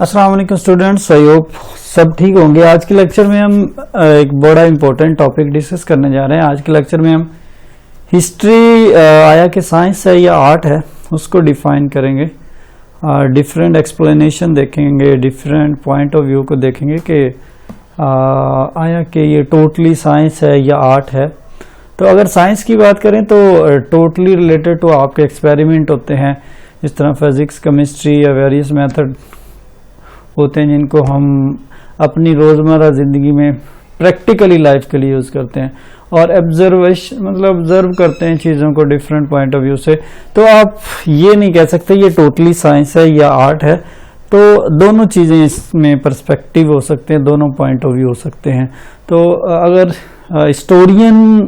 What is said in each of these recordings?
अस्सलाम वालेकुम students, I hope सब ठीक होंगे। आज के लेक्चर में हम एक बड़ा इंपॉर्टेंट टॉपिक डिस्कस करने जा रहे हैं। आज के लेक्चर में हम हिस्ट्री आया कि साइंस है या आर्ट है उसको डिफाइन करेंगे, डिफरेंट एक्सप्लेनेशन देखेंगे, डिफरेंट पॉइंट ऑफ व्यू को देखेंगे कि आया कि ये टोटली साइंस है या आर्ट है। तो अगर साइंस की बात करें तो टोटली रिलेटेड टू आपके एक्सपेरिमेंट होते हैं, जिस तरह फिजिक्स, केमिस्ट्री या वेरियस मेथड होते हैं जिनको हम अपनी रोज़मर्रा ज़िंदगी में प्रैक्टिकली लाइफ के लिए यूज़ करते हैं, और ऑब्जर्वेशन मतलब ऑब्जर्व करते हैं चीज़ों को डिफरेंट पॉइंट ऑफ व्यू से। तो आप ये नहीं कह सकते ये टोटली साइंस है या आर्ट है। तो दोनों चीज़ें इसमें पर्सपेक्टिव हो सकते हैं, दोनों पॉइंट ऑफ व्यू हो सकते हैं। तो अगर हिस्टोरियन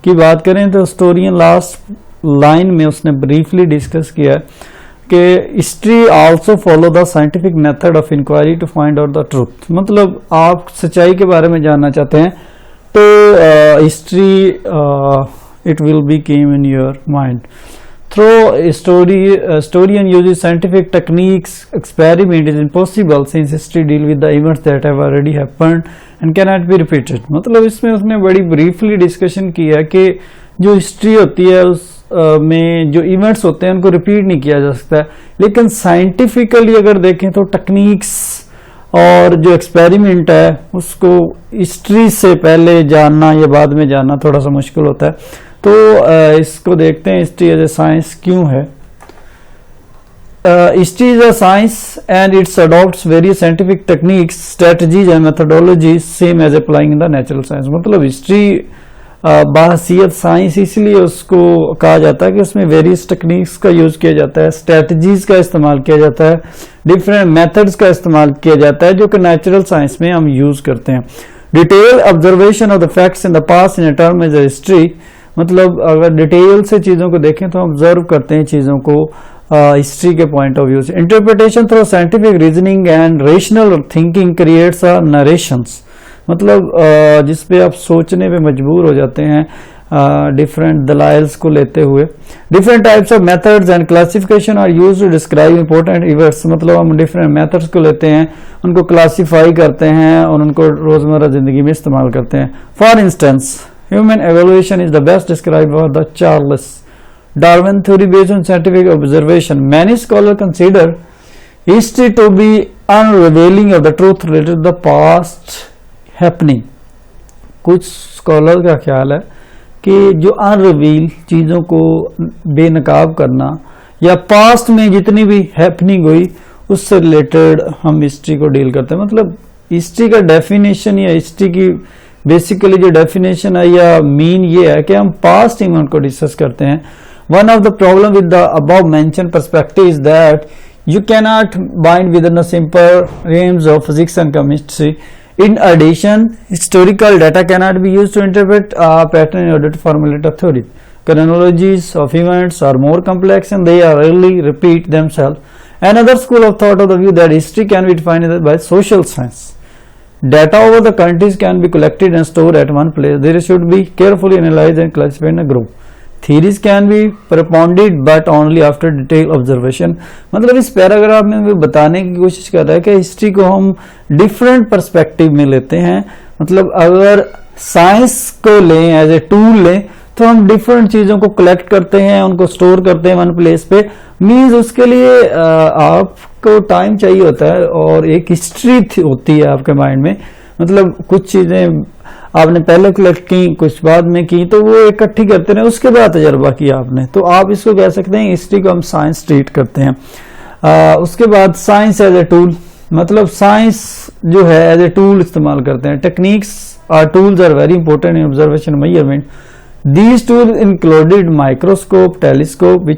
की बात करें तो हिस्टोरियन लास्ट लाइन में उसने ब्रीफली डिस्कस किया है कि history also follow the scientific method of inquiry to find out the truth. मतलब आप सच्चाई के बारे में जानना चाहते हैं तो history it will B came in your mind through historian uses scientific techniques. Experiment is impossible since history deal with the events that have already happened and cannot be repeated. मतलब इसमें उसने बड़ी ब्रीफली डिस्कशन किया कि जो history होती है उस में जो इवेंट्स होते हैं उनको रिपीट नहीं किया जा सकता है, लेकिन साइंटिफिकली अगर देखें तो टेक्निक्स और जो एक्सपेरिमेंट है उसको हिस्ट्री से पहले जानना या बाद में जानना थोड़ा सा मुश्किल होता है। तो इसको देखते हैं हिस्ट्री एज ए साइंस क्यों है। History is a science and its adopts various scientific techniques, strategies and methodology same as applying in the natural science. मतलब हिस्ट्री बाहसियत साइंस इसलिए उसको कहा जाता है कि उसमें वेरियस टेक्निक्स का यूज किया जाता है, स्ट्रेटजीज का इस्तेमाल किया जाता है, डिफरेंट मेथड्स का इस्तेमाल किया जाता है जो कि नेचुरल साइंस में हम यूज करते हैं। Detail observation of the facts in the past in term as history. मतलब अगर डिटेल से चीजों को देखें तो ऑब्जर्व करते हैं चीजों को हिस्ट्री के पॉइंट ऑफ व्यू से। Interpretation through scientific reasoning and rational thinking creates a narrations. मतलब जिसपे आप सोचने पे मजबूर हो जाते हैं डिफरेंट दलाइल्स को लेते हुए। Different types of methods and classification are used to describe important events. मतलब हम डिफरेंट मेथड्स को लेते हैं, उनको क्लासीफाई करते हैं और उनको रोजमर्रा जिंदगी में इस्तेमाल करते हैं। For instance human evolution is the best describe for the Charles Darwin theory based on scientific observation. Many scholar consider history to be unrevealing of the truth related the past happening. कुछ scholar का ख्याल है कि जो अनरिवील चीज़ों को बेनकाब करना या पास्ट में जितनी भी हैपनिंग हुई उससे रिलेटेड हम हिस्ट्री को डील करते हैं। मतलब हिस्ट्री का डेफिनेशन या हिस्ट्री की बेसिकली जो डेफिनेशन है या मीन ये है कि हम पास्ट इवेंट को डिस्कस करते हैं। One of the problem with the above mention perspective is that you cannot bind with in the simple Rhames of physics and chemistry. In addition, historical data cannot be used to interpret a pattern in order to formulate a theory. Chronologies of events are more complex and they are rarely repeat themselves. Another school of thought of the view that history can be defined by social science. Data over the countries can be collected and stored at one place. They should be carefully analyzed and classified in a group. Theories can be propounded but only after detailed observation. मतलब इस paragraph में भी बताने की कोशिश कर रहा है कि हिस्ट्री को हम डिफरेंट पर्सपेक्टिव में लेते हैं। मतलब अगर साइंस को लें एज ए टूल लें तो हम डिफरेंट चीजों को कलेक्ट करते हैं, उनको स्टोर करते हैं वन प्लेस पे। मीन्स उसके लिए आपको टाइम चाहिए होता है और एक हिस्ट्री होती है आपके माइंड में। मतलब कुछ चीजें आपने पहले कलेक्ट की, कुछ बाद में की, तो वो इकट्ठी करते रहे, उसके बाद तजर्बा किया आपने। तो आप इसको कह सकते हैं हिस्ट्री को हम साइंस ट्रीट करते हैं। उसके बाद साइंस एज ए टूल। मतलब साइंस जो है एज ए टूल इस्तेमाल करते हैं। Techniques are tools are very important in observation measurement. These tools included microscope, telescope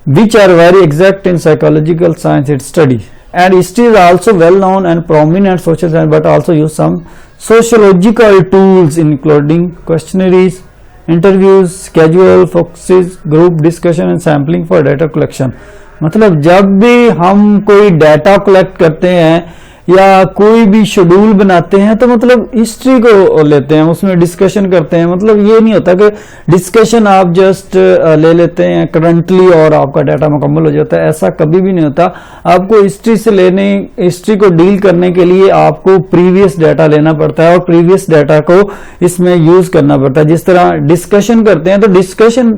which are very exact in psychological science its study. And history is also well known and prominent social science, but also use some sociological tools including questionnaires, interviews, schedule, focuses, group discussion and sampling for data collection. मतलब जब भी हम कोई data collect करते हैं या कोई भी शेड्यूल बनाते हैं तो मतलब हिस्ट्री को लेते हैं, उसमें डिस्कशन करते हैं। मतलब ये नहीं होता कि डिस्कशन आप जस्ट ले लेते हैं करंटली और आपका डाटा मुकम्मल हो जाता है, ऐसा कभी भी नहीं होता। आपको हिस्ट्री से हिस्ट्री को डील करने के लिए आपको प्रीवियस डाटा लेना पड़ता है और प्रीवियस डाटा को इसमें यूज करना पड़ता है। जिस तरह डिस्कशन करते हैं तो डिस्कशन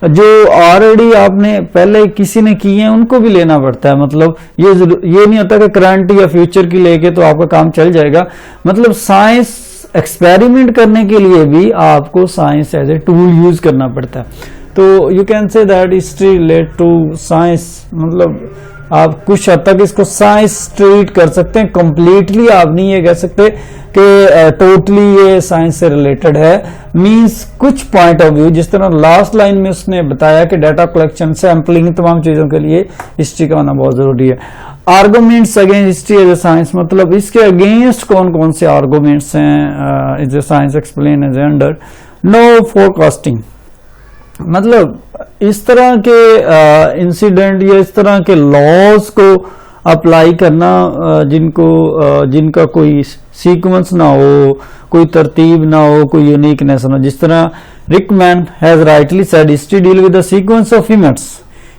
जो ऑलरेडी आपने पहले किसी ने किए हैं उनको भी लेना पड़ता है। मतलब ये नहीं होता कि करंट या फ्यूचर की लेके तो आपका काम चल जाएगा। मतलब साइंस एक्सपेरिमेंट करने के लिए भी आपको science as a tool use करना पड़ता है। तो you can say that history relate to science, मतलब आप कुछ हद तक इसको साइंस ट्रीट कर सकते हैं, कंप्लीटली आप नहीं ये कह सकते कि टोटली ये साइंस से रिलेटेड है। मींस कुछ पॉइंट ऑफ व्यू, जिस तरह लास्ट लाइन में उसने बताया कि डाटा कलेक्शन, सैम्पलिंग, तमाम चीजों के लिए हिस्ट्री का होना बहुत जरूरी है। Arguments against history as a science, मतलब इसके अगेंस्ट कौन कौन से आर्गुमेंट्स हैं as a science explain as under. No forecasting, मतलब इस तरह के इंसिडेंट या इस तरह के लॉज को अप्लाई करना जिनका कोई सीक्वेंस ना हो, कोई तरतीब ना हो, कोई यूनिकनेस ना हो। जिस तरह Rickman has rightly said, history deal with the sequence of events,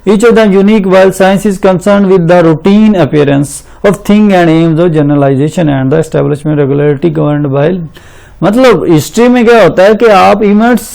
each of them unique, while science is concerned with the routine appearance of thing and aims of generalization and the establishment regularity governed by। मतलब history में क्या होता है कि आप events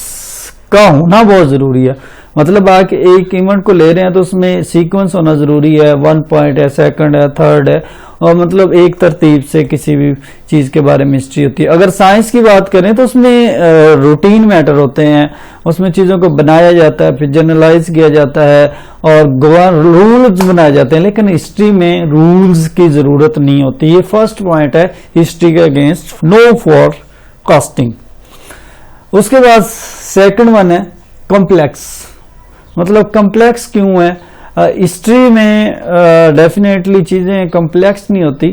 का होना बहुत जरूरी है। मतलब आप एक इवेंट को ले रहे हैं तो उसमें सीक्वेंस होना जरूरी है, 1 पॉइंट है, सेकंड है, थर्ड है, और मतलब एक तरतीब से किसी भी चीज के बारे में हिस्ट्री होती है। अगर साइंस की बात करें तो उसमें रूटीन मैटर होते हैं, उसमें चीजों को बनाया जाता है, फिर जनरलाइज किया जाता है और रूल्स बनाए जाते हैं। लेकिन हिस्ट्री में रूल्स की जरूरत नहीं होती। ये फर्स्ट पॉइंट है हिस्ट्री के अगेंस्ट, नो फोरकास्टिंग। उसके बाद सेकंड वन है कॉम्प्लेक्स। मतलब कॉम्प्लेक्स क्यों है? हिस्ट्री में डेफिनेटली चीजें कॉम्प्लेक्स नहीं होती।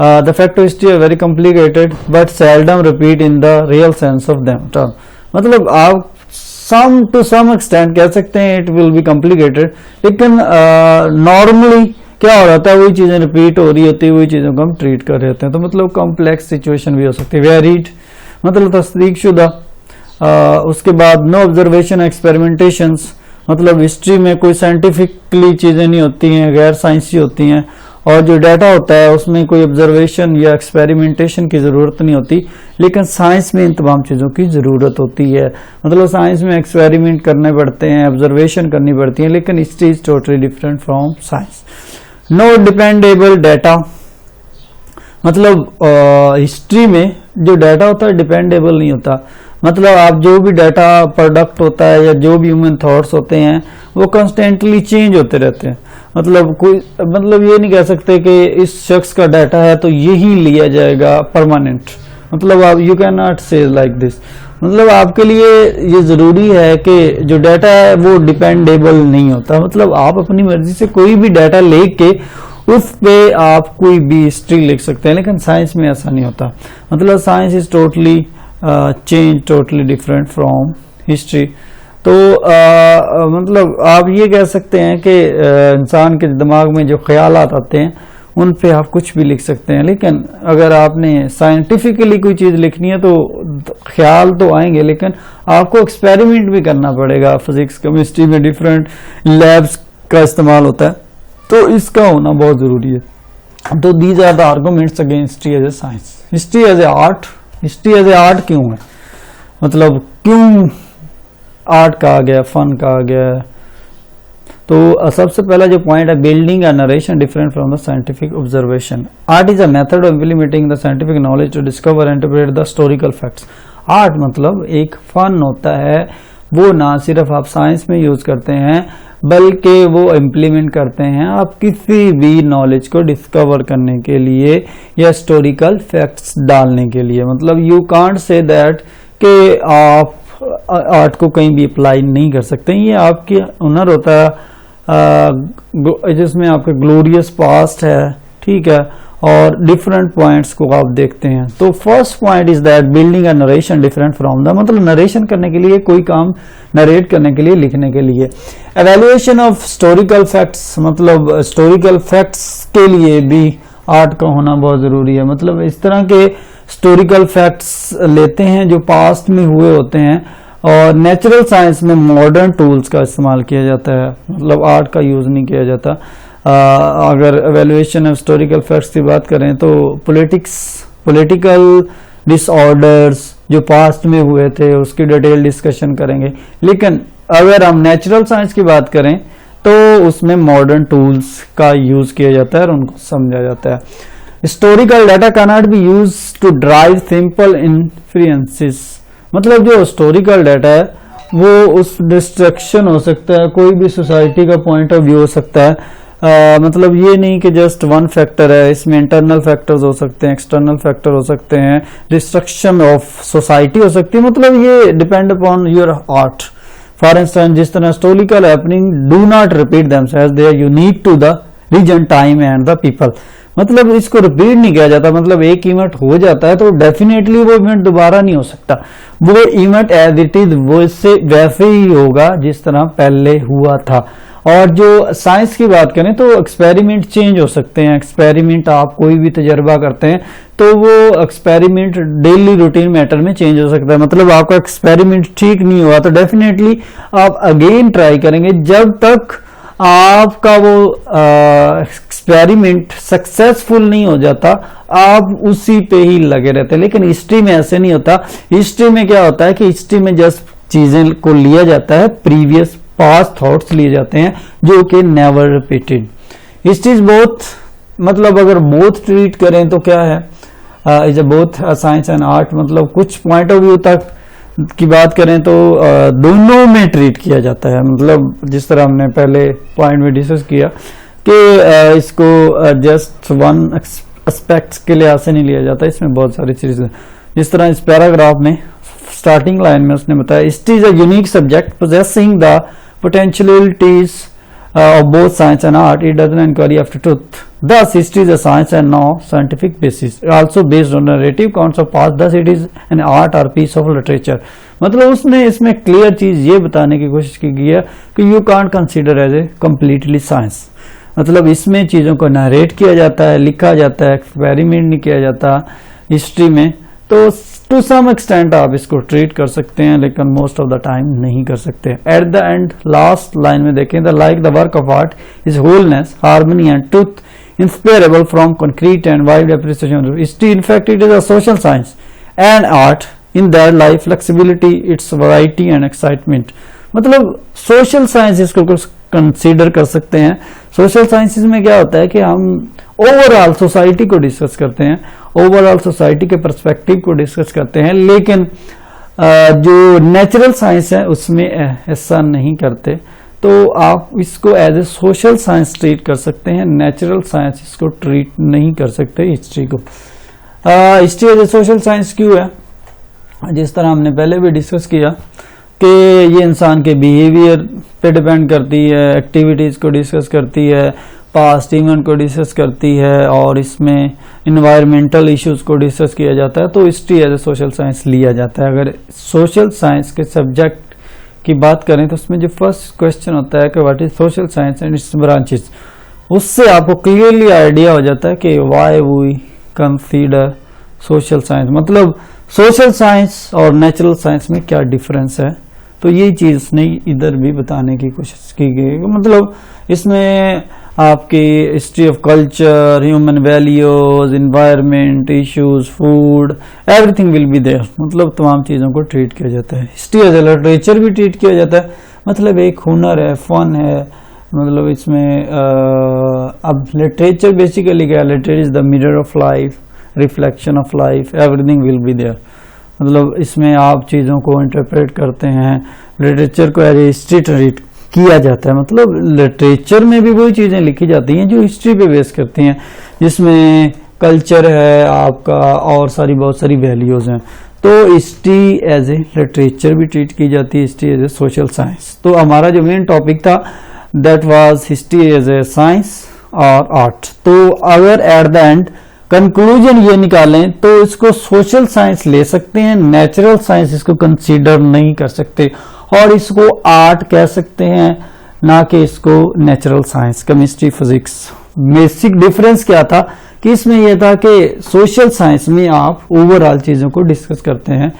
The fact of history are very complicated but seldom repeat in the real sense of them term. मतलब आप सम टू सम एक्सटेंट कह सकते हैं इट विल बी कॉम्प्लिकेटेड, लेकिन नॉर्मली क्या हो रहा है, वही चीजें रिपीट हो रही होती है, वही चीजों को हम ट्रीट कर रहे होते हैं। तो मतलब कॉम्प्लेक्स सिचुएशन भी हो सकती है। वेरीड मतलब तस्दीक शुदा। उसके बाद नो ऑब्जर्वेशन एक्सपेरिमेंटेशंस, मतलब हिस्ट्री में कोई साइंटिफिकली चीजें नहीं होती हैं, गैर साइंसी होती हैं, और जो डाटा होता है उसमें कोई ऑब्जर्वेशन या एक्सपेरिमेंटेशन की जरूरत नहीं होती। लेकिन साइंस में इन तमाम चीजों की जरूरत होती है। मतलब साइंस में एक्सपेरिमेंट करने पड़ते हैं, ऑब्जर्वेशन करनी पड़ती है, लेकिन history is totally different from science. No dependable data, मतलब हिस्ट्री में जो डाटा होता है डिपेंडेबल नहीं होता। मतलब आप जो भी डाटा प्रोडक्ट होता है या जो भी ह्यूमन थॉट्स होते हैं वो कंस्टेंटली चेंज होते रहते हैं। मतलब ये नहीं कह सकते कि इस शख्स का डाटा है तो यही लिया जाएगा परमानेंट। मतलब आप यू कैन नॉट से लाइक दिस। मतलब आपके लिए ये जरूरी है कि जो डाटा है वो डिपेंडेबल नहीं होता। मतलब आप अपनी मर्जी से कोई भी डाटा लेके उस पे आप कोई भी हिस्ट्री लिख सकते हैं, लेकिन साइंस में ऐसा नहीं होता। मतलब science is totally change, totally different from history. तो मतलब आप ये कह सकते हैं कि इंसान के दिमाग में जो ख्यालात आते हैं उन पे आप कुछ भी लिख सकते हैं, लेकिन अगर आपने साइंटिफिकली कोई चीज लिखनी है तो ख्याल तो आएंगे, लेकिन आपको एक्सपेरिमेंट भी करना पड़ेगा। फिजिक्स केमिस्ट्री में डिफरेंट लैब्स का इस्तेमाल होता है, तो इसका होना बहुत जरूरी है। तो these are the arguments against history as a science. History as a art, history as a art क्यों है? मतलब क्यों आर्ट कहा गया, फन कहा गया? तो सबसे पहला जो पॉइंट है, building a narration different from the scientific observation. Art is a method of implementing the scientific knowledge to discover and interpret the historical facts. Art मतलब एक फन होता है, वो ना सिर्फ आप साइंस में यूज करते हैं बल्कि वो इम्प्लीमेंट करते हैं आप किसी भी नॉलेज को डिस्कवर करने के लिए या हिस्टोरिकल फैक्ट्स डालने के लिए। मतलब यू कांट से दैट कि आप आर्ट को कहीं भी अप्लाई नहीं कर सकते। ये आपकी हुनर होता है जिसमें आपका ग्लोरियस पास्ट है, ठीक है, और डिफरेंट पॉइंट्स को आप देखते हैं। तो first point is that building a narration different from the, मतलब नरेशन करने के लिए, कोई काम नरेट करने के लिए, लिखने के लिए। एवेल्युएशन ऑफ हिस्टोरिकल फैक्ट्स, मतलब हिस्टोरिकल फैक्ट्स के लिए भी आर्ट का होना बहुत जरूरी है। मतलब इस तरह के हिस्टोरिकल फैक्ट्स लेते हैं जो पास्ट में हुए होते हैं, और नेचुरल साइंस में मॉडर्न टूल्स का इस्तेमाल किया जाता है, मतलब आर्ट का यूज नहीं किया जाता। अगर एवेल्युएशन ऑफ हिस्टोरिकल फैक्ट्स की बात करें तो पॉलिटिकल डिसऑर्डर्स जो पास्ट में हुए थे उसकी डिटेल डिस्कशन करेंगे। लेकिन अगर हम नेचुरल साइंस की बात करें तो उसमें मॉडर्न टूल्स का यूज किया जाता है और उनको समझा जाता है। Historical data can not be use to drive simple influences, मतलब जो हिस्टोरिकल डाटा है वो उस डिस्ट्रक्शन हो सकता है, कोई भी सोसाइटी का पॉइंट ऑफ व्यू हो सकता है। मतलब ये नहीं कि जस्ट वन फैक्टर है, इसमें इंटरनल फैक्टर्स हो सकते हैं, एक्सटर्नल फैक्टर हो सकते हैं, डिस्ट्रक्शन ऑफ सोसाइटी हो सकती है। मतलब ये depend upon your art. For instance जिस तरह historical happening do not repeat themselves, they are unique to the region, time and the people. मतलब इसको रिपीट नहीं किया जाता, मतलब एक इवेंट हो जाता है तो डेफिनेटली वो इवेंट दोबारा नहीं हो सकता। वो इवेंट एज इट इज वैसे ही होगा जिस तरह पहले हुआ था। और जो साइंस की बात करें तो एक्सपेरिमेंट चेंज हो सकते हैं। एक्सपेरिमेंट आप कोई भी तजर्बा करते हैं तो वो एक्सपेरिमेंट डेली रूटीन मैटर में चेंज हो सकता है। मतलब आपका एक्सपेरिमेंट ठीक नहीं हुआ तो डेफिनेटली आप अगेन ट्राई करेंगे, जब तक आपका वो एक्सपेरिमेंट सक्सेसफुल नहीं हो जाता आप उसी पे ही लगे रहते हैं। लेकिन हिस्ट्री में ऐसे नहीं होता। हिस्ट्री में क्या होता है कि हिस्ट्री में जस्ट चीजें को लिया जाता है, प्रीवियस पास्ट थॉट्स लिए जाते हैं जो कि never repeated. History is both, मतलब अगर बोथ ट्रीट करें तो क्या है, is both science and art. मतलब कुछ पॉइंट ऑफ व्यू तक की बात करें तो दोनों में ट्रीट किया जाता है। मतलब जिस तरह हमने पहले पॉइंट में डिस्कस किया कि इसको जस्ट वन एस्पेक्ट के लिहाज से नहीं लिया जाता, इसमें बहुत सारी चीजें। जिस तरह इस पैराग्राफ में स्टार्टिंग लाइन में उसने बताया, history is a unique subject possessing the potentialities of both science and art. It doesn't inquiry after truth. Thus, history is a science and no scientific basis. Also based on narrative accounts of past. Thus, it is an art or piece of literature. मतलब उसने इसमें clear चीज ये बताने की कोशिश की गई है कि you can't consider as a completely science. मतलब इसमें चीजों को नरेट किया जाता है, लिखा जाता है, एक्सपेरिमेंट नहीं किया जाता हिस्ट्री में। तो टू सम एक्सटेंट आप इसको ट्रीट कर सकते हैं लेकिन मोस्ट ऑफ द टाइम नहीं कर सकते। At the end last line में देखें, the like the work of art is wholeness, harmony and truth, inspirable from concrete and wide appreciation. History in fact it is a social science and art in that life flexibility, it's variety and excitement. मतलब social science इसको consider कर सकते हैं। Social sciences में क्या होता है कि हम ओवरऑल सोसाइटी को डिस्कस करते हैं, ओवरऑल सोसाइटी के पर्सपेक्टिव को डिस्कस करते हैं। लेकिन जो नेचुरल साइंस है उसमें ऐसा नहीं करते, तो आप इसको as a social science treat कर सकते हैं। नेचुरल साइंस इसको ट्रीट नहीं कर सकते हिस्ट्री को। History as a social science क्यों है, जिस तरह हमने पहले भी डिस्कस किया कि ये इंसान के बिहेवियर पे डिपेंड करती है, एक्टिविटीज को डिस्कस करती है, पास्ट इवेंट को डिस्कस करती है और इसमें इन्वायरमेंटल इश्यूज को डिस्कस किया जाता है। तो history as a social science लिया जाता है। अगर सोशल साइंस के सब्जेक्ट की बात करें तो उसमें जो फर्स्ट क्वेश्चन होता है कि what is social science and its branches, उससे आपको क्लियरली आइडिया हो जाता है कि why we consider social science. मतलब सोशल साइंस और नेचुरल साइंस में क्या डिफरेंस है, तो ये चीज उसने इधर भी बताने की कोशिश की गई। मतलब इसमें आपकी history of culture, human values, environment issues, food, everything will be there. मतलब तमाम चीजों को ट्रीट किया जाता है। हिस्ट्री एज ए लिटरेचर भी ट्रीट किया जाता है। मतलब एक हुनर है, फन है। मतलब इसमें अब लिटरेचर बेसिकली क्या है, literature is the mirror of life, reflection of life, everything will be there. मतलब इसमें आप चीज़ों को इंटरप्रेट करते हैं। लिटरेचर को एज ए हिस्ट्री ट्रीट किया जाता है। मतलब लिटरेचर में भी वही चीज़ें लिखी जाती हैं जो हिस्ट्री पे बेस करती हैं, जिसमें कल्चर है आपका और बहुत सारी वैल्यूज़ हैं। तो हिस्ट्री एज ए लिटरेचर भी ट्रीट की जाती है, history as a social science. तो हमारा जो मेन टॉपिक था that was history as a science और आर्ट। तो अगर एट द एंड कंक्लूजन ये निकालें तो इसको सोशल साइंस ले सकते हैं, नेचुरल साइंस इसको कंसीडर नहीं कर सकते और इसको आर्ट कह सकते हैं, ना कि इसको natural science, chemistry, physics. Basic difference क्या था कि इसमें यह था कि सोशल साइंस में आप ओवरऑल चीजों को डिस्कस करते हैं,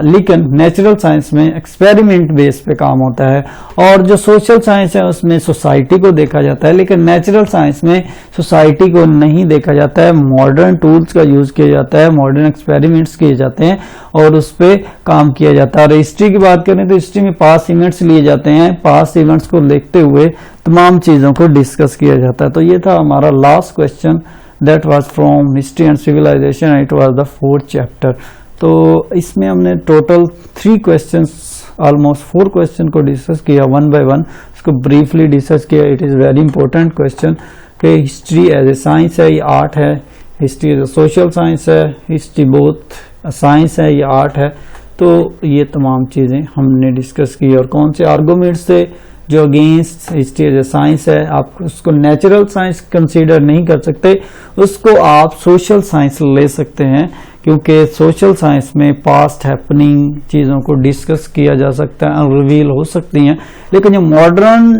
लेकिन नेचुरल साइंस में एक्सपेरिमेंट बेस पे काम होता है। और जो सोशल साइंस है उसमें सोसाइटी को देखा जाता है, लेकिन नेचुरल साइंस में सोसाइटी को नहीं देखा जाता है। मॉडर्न टूल्स का यूज किया जाता है, मॉडर्न एक्सपेरिमेंट्स किए जाते हैं और उस पर काम किया जाता है। और हिस्ट्री की बात करें तो हिस्ट्री में पास्ट इवेंट्स लिए जाते हैं, पास्ट इवेंट्स को देखते हुए तमाम चीजों को डिस्कस किया जाता है। तो ये था हमारा last question, that was from history and civilization, it was the 4th chapter. तो इसमें हमने टोटल 3 क्वेश्चंस, ऑलमोस्ट 4 क्वेश्चन को डिस्कस किया वन बाय वन, इसको ब्रीफली डिस्कस किया। It is very important question कि हिस्ट्री एज ए साइंस है, ये आर्ट है, history as a social science है, हिस्ट्री बोथ साइंस है, ये आर्ट है। तो ये तमाम चीज़ें हमने डिस्कस की और कौन से आर्गूमेंट्स थे जो against history as a science है। आप उसको नेचुरल साइंस कंसीडर नहीं कर सकते, उसको आप सोशल साइंस ले सकते हैं, क्योंकि सोशल साइंस में पास्ट हैपनिंग चीज़ों को डिस्कस किया जा सकता है, रिवील हो सकती हैं। लेकिन जो मॉडर्न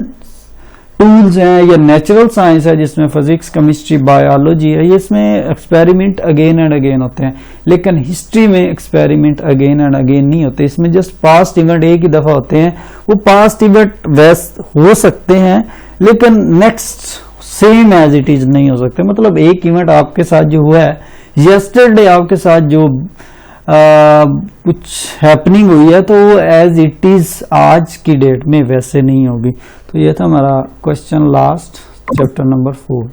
टूल्स हैं या नेचुरल साइंस है जिसमें फिजिक्स, केमिस्ट्री, बायोलॉजी है, ये इसमें एक्सपेरिमेंट अगेन एंड अगेन होते हैं। लेकिन हिस्ट्री में एक्सपेरिमेंट अगेन एंड अगेन नहीं होते, इसमें जस्ट पास्ट इवेंट एक ही दफा होते हैं। वो पास्ट इवेंट वैसे हो सकते हैं लेकिन next same as it is नहीं हो सकते। मतलब एक इवेंट आपके साथ जो हुआ है यस्टरडे, आपके साथ जो कुछ हैपनिंग हुई है, तो वो एज इट इज आज की डेट में वैसे नहीं होगी। तो ये था हमारा क्वेश्चन लास्ट, चैप्टर नंबर 4।